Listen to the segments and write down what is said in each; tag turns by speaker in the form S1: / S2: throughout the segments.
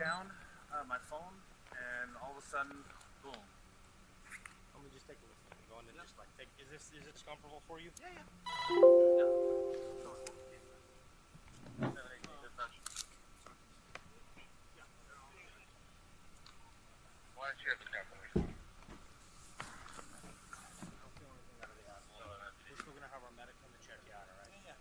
S1: down my phone, and all of a sudden, boom.
S2: Let me just take a look. Go in and just like take. Is this comfortable for you?
S1: Yeah. Why don't you have the camera?
S2: We're still gonna have our medic come and check you out, all right? Yeah.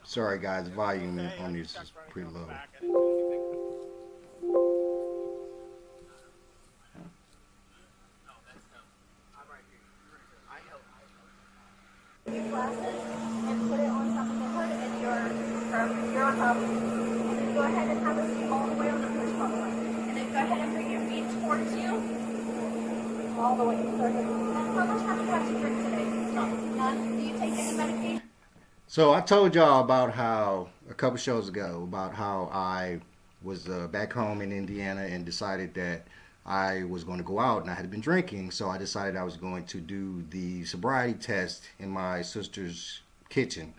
S3: Sorry guys, volume on this is pretty low.
S4: Your glasses and put it on top of the hood and you're on top. And then go ahead and have a seat all the way on the push button. And then go ahead and bring your feet towards you. All the way. Perfect. And how much have you got to drink today? None? Do you take any medication?
S3: So I told y'all about how a couple shows ago about how I was back home in Indiana and decided that I was going to go out and I had been drinking, so I decided I was going to do the sobriety test in my sister's kitchen.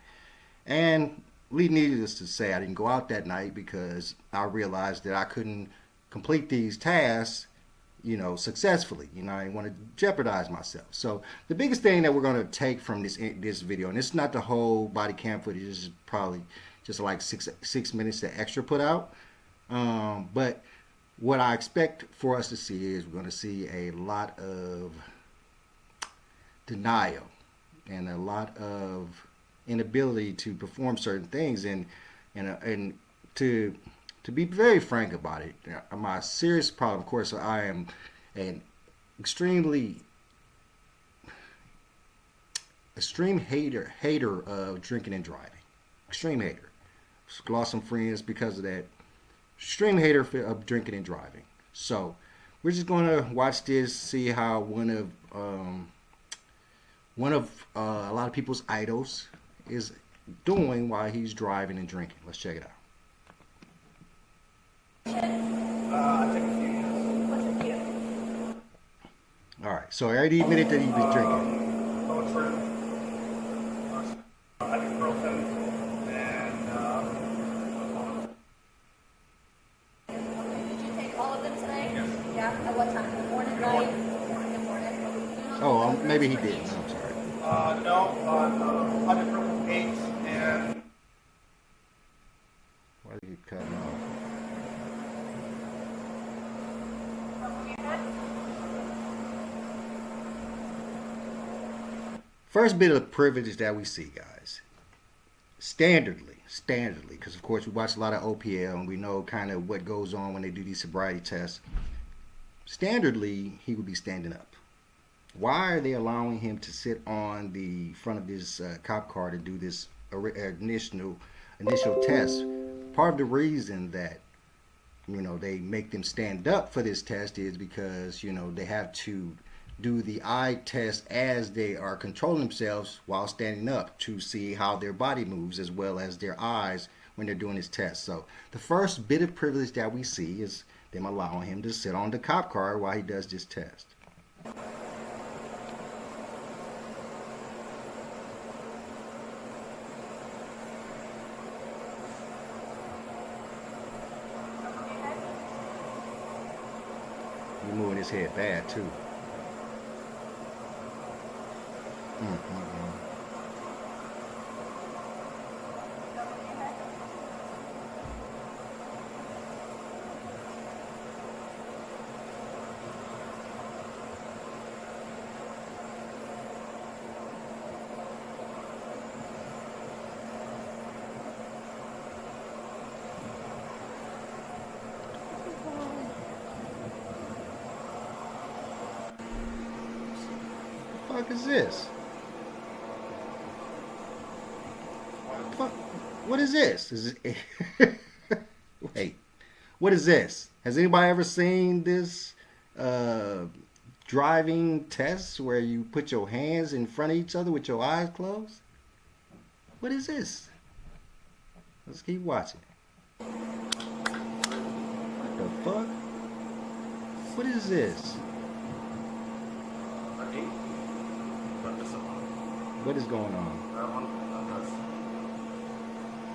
S3: And needless to say, I didn't go out that night because I realized that I couldn't complete these tasks, successfully. I didn't want to jeopardize myself. So the biggest thing that we're going to take from this video, and it's not the whole body cam footage, this is probably just like six minutes that extra put out. But what I expect for us to see is we're going to see a lot of denial and a lot of inability to perform certain things, and to be very frank about it, my serious problem, of course, I am an extreme hater of drinking and driving. Extreme hater. Lost some friends because of that. Extreme hater of drinking and driving. So we're just going to watch this, see how one of a lot of people's idols is doing while he's driving and drinking. Let's check it out.
S2: I took a few years.
S4: What's a few?
S3: All right. So I already admitted that he was drinking.
S2: Ibuprofen, and
S4: Did you take all of them today? Yes. Yeah. At what time? Morning, night? Morning.
S3: Oh, maybe he didn't. I'm sorry.
S2: no, ibuprofen 8 and.
S3: Why did he cut him off? First bit of privilege that we see, guys. Standardly, because of course we watch a lot of OPL and we know kind of what goes on when they do these sobriety tests. Standardly, he would be standing up. Why are they allowing him to sit on the front of this cop car to do this initial test? Part of the reason that they make them stand up for this test is because they have to do the eye test as they are controlling themselves while standing up to see how their body moves as well as their eyes when they're doing this test. So the first bit of privilege that we see is them allowing him to sit on the cop car while he does this test. He's moving his head bad too. What the fuck is this? What is this? Is it wait, what is this? Has anybody ever seen this driving test where you put your hands in front of each other with your eyes closed? What is this? Let's keep watching. What the fuck? What is this? What is going on?
S2: That one.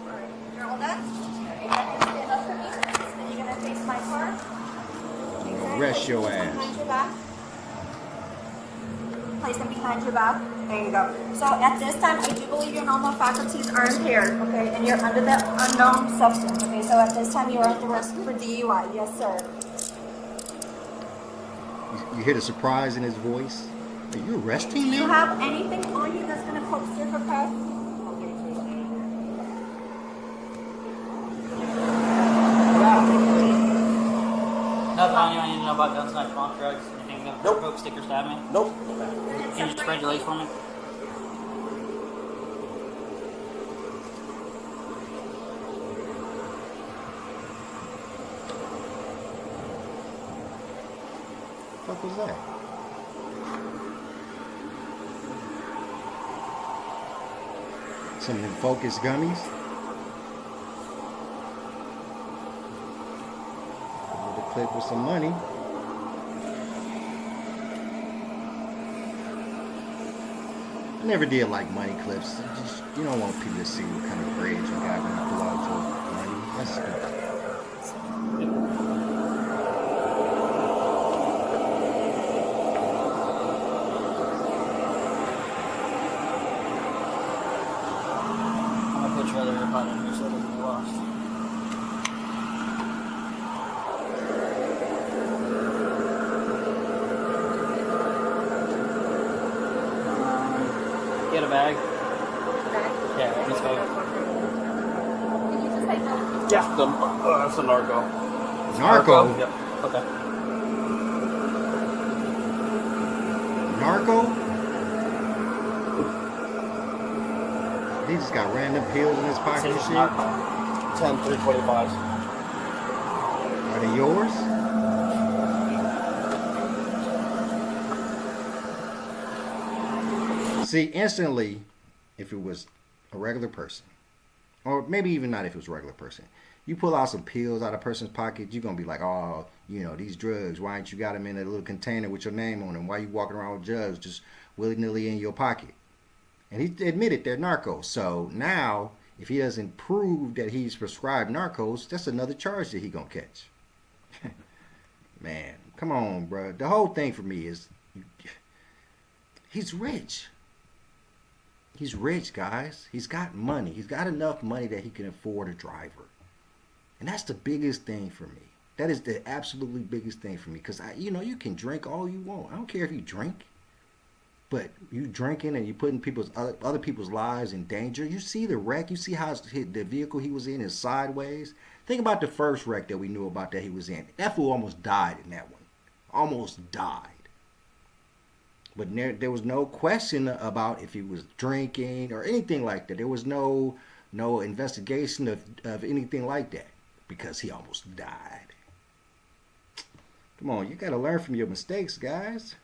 S4: Alright, you're all done? Okay, now you stand up for me. Then you're gonna face my car.
S3: I'm gonna rest your ass.
S4: Behind your back. Place them behind your back. There you go. So at this time, I do believe your normal faculties are impaired, okay? And you're under the unknown substance, okay? So at this time, you are under arrest for DUI. Yes, sir.
S3: You hear the surprise in his voice? Are you arresting
S4: Do
S3: me?
S4: you have anything on you that's gonna coax your capacity?
S5: Nothing I need to know about guns, knives, bomb, drugs, anything that provoke, stick, or stab me?
S2: Nope.
S5: Can you spread your legs for me?
S3: What was that? Some of them focus gummies. The clip with some money. I never did like money clips. You don't want people to see what kind of bread you got when you pull out your money. That's stupid.
S5: I'm gonna put your other AirPod in here so it doesn't get lost. Get a bag. Yeah, this bag.
S4: Can you just take them?
S2: Yeah. That's a narco.
S3: Narco?
S2: Yep.
S5: Okay.
S3: Narco? He just got random pills in his pocket and
S5: Says
S3: shit.
S5: narco.
S2: 10 325s.
S3: Are they yours? See, instantly, if it was a regular person, or maybe even not if it was a regular person, you pull out some pills out of a person's pocket, you're going to be like, oh, you know, these drugs, why ain't you got them in a little container with your name on them? Why you walking around with drugs just willy-nilly in your pocket? And he admitted they're narcos. So now, if he doesn't prove that he's prescribed narcos, that's another charge that he going to catch. Man, come on, bro. The whole thing for me is, he's rich. He's rich, guys. He's got money. He's got enough money that he can afford a driver. And that's the biggest thing for me. That is the absolutely biggest thing for me. Because, you can drink all you want. I don't care if you drink. But you drinking and you putting other people's lives in danger. You see the wreck. You see how the vehicle he was in is sideways. Think about the first wreck that we knew about that he was in. That fool almost died in that one. Almost died. But there was no question about if he was drinking or anything like that. There was no investigation of anything like that because he almost died. Come on, you got to learn from your mistakes, guys.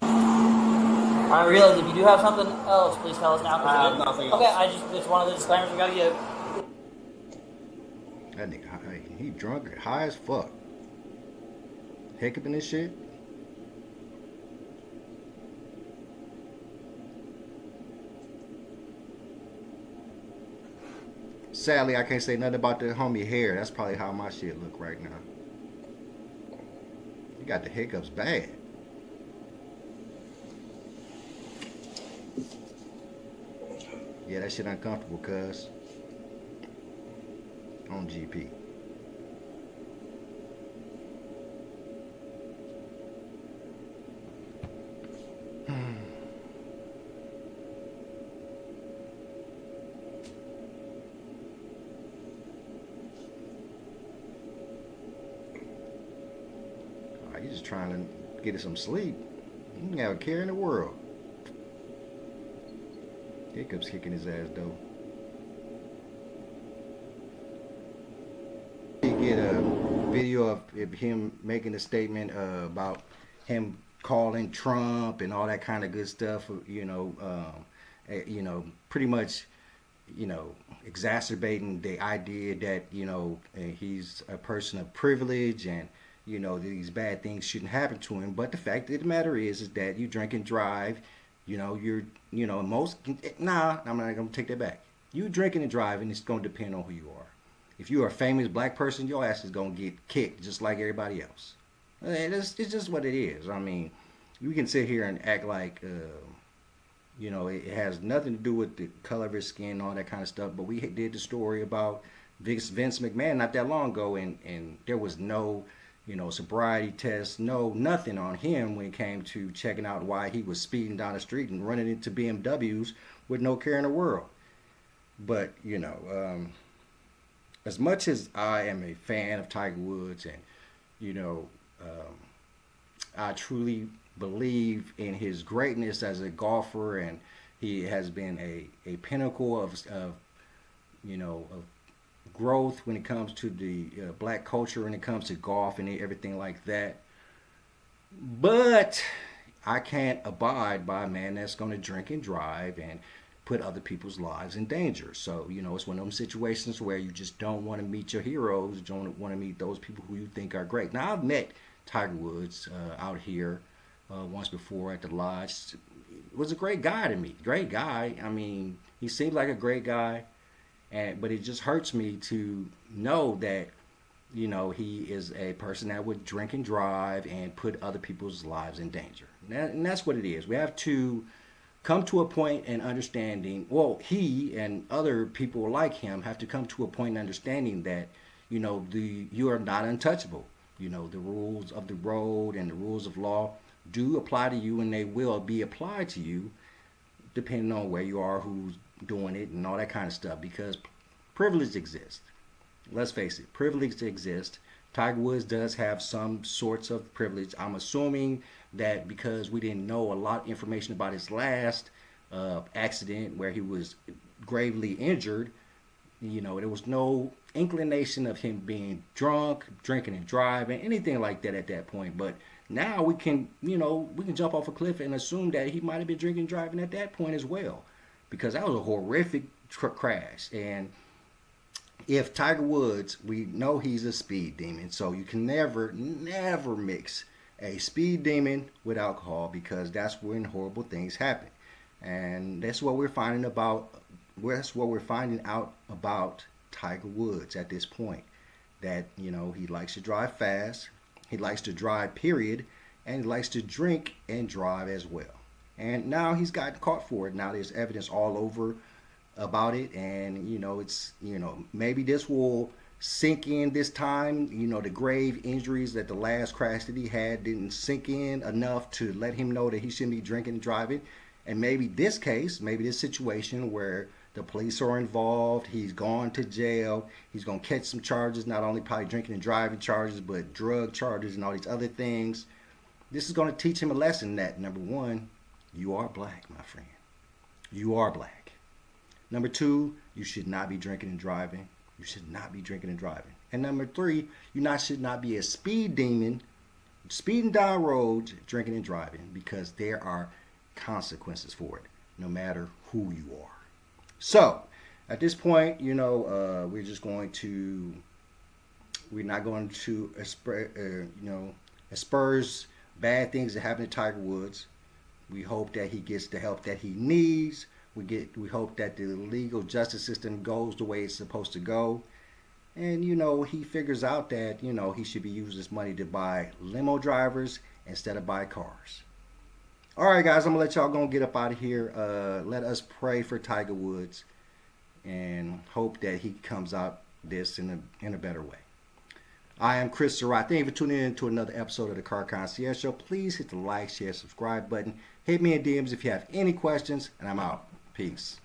S5: I realize if you do have something else, please tell us now.
S2: I have nothing else.
S5: Okay, it's one of the disclaimers we gotta give.
S3: That nigga, he drunk, high as fuck. Hiccuping this shit. Sadly, I can't say nothing about the homie hair. That's probably how my shit look right now. You got the hiccups bad. Yeah, that shit uncomfortable, cuz. On GP. You just trying to get some sleep. You don't have a care in the world. Hiccup's kicking his ass though. You get a video of him making a statement about him calling Trump and all that kind of good stuff. Pretty much, exacerbating the idea that he's a person of privilege and these bad things shouldn't happen to him. But the fact of the matter is that you drink and drive, I'm not gonna take that back. You drinking and driving, it's gonna depend on who you are. If you're a famous black person, your ass is gonna get kicked just like everybody else. It's just what it is. I mean, we can sit here and act like it has nothing to do with the color of his skin and all that kind of stuff. But we did the story about Vince McMahon not that long ago, and there was no sobriety test, nothing on him when it came to checking out why he was speeding down the street and running into BMWs with no care in the world. But as much as I am a fan of Tiger Woods, and I truly believe in his greatness as a golfer, and he has been a pinnacle of growth when it comes to the black culture, when it comes to golf and everything like that. But I can't abide by a man that's going to drink and drive and put other people's lives in danger. So, it's one of those situations where you just don't want to meet your heroes, don't want to meet those people who you think are great. Now, I've met Tiger Woods out here once before at the lodge. Was a great guy to me. Great guy. I mean, he seemed like a great guy. But it just hurts me to know that, he is a person that would drink and drive and put other people's lives in danger. And that's what it is. We have to come to a point in understanding, well, he and other people like him have to come to a point in understanding that, you are not untouchable. The rules of the road and the rules of law do apply to you, and they will be applied to you depending on where you are, who's doing it, and all that kind of stuff, because privilege exists. Let's face it, privilege exists. Tiger Woods does have some sorts of privilege. I'm assuming that because we didn't know a lot of information about his last accident where he was gravely injured, there was no inclination of him being drunk, drinking and driving, anything like that at that point. But now we can jump off a cliff and assume that he might have been drinking and driving at that point as well, because that was a horrific crash. And if Tiger Woods, we know he's a speed demon, so you can never mix a speed demon with alcohol, because that's when horrible things happen. And that's what we're finding out about Tiger Woods at this point. That, he likes to drive fast, he likes to drive, period, and he likes to drink and drive as well. And now he's gotten caught for it. Now there's evidence all over about it, and it's maybe this will sink in this time. The grave injuries that the last crash that he had didn't sink in enough to let him know that he shouldn't be drinking and driving. And maybe this situation where the police are involved, he's gone to jail, he's going to catch some charges, not only probably drinking and driving charges, but drug charges and all these other things. This is going to teach him a lesson that, number one, you are black, my friend. You are black. Number two, you should not be drinking and driving. You should not be drinking and driving. And number three, should not be a speed demon, speeding down roads, drinking and driving, because there are consequences for it, no matter who you are. So, at this point, we're not going to asperse bad things that happen to Tiger Woods. We hope that he gets the help that he needs. We hope that the legal justice system goes the way it's supposed to go. And, he figures out that, he should be using this money to buy limo drivers instead of buy cars. All right, guys, I'm going to let y'all go and get up out of here. Let us pray for Tiger Woods and hope that he comes out this in a better way. I am Chris Surratt. Thank you for tuning in to another episode of the Car Concierge Show. Please hit the like, share, subscribe button. Hit me in DMs if you have any questions, and I'm out. Peace.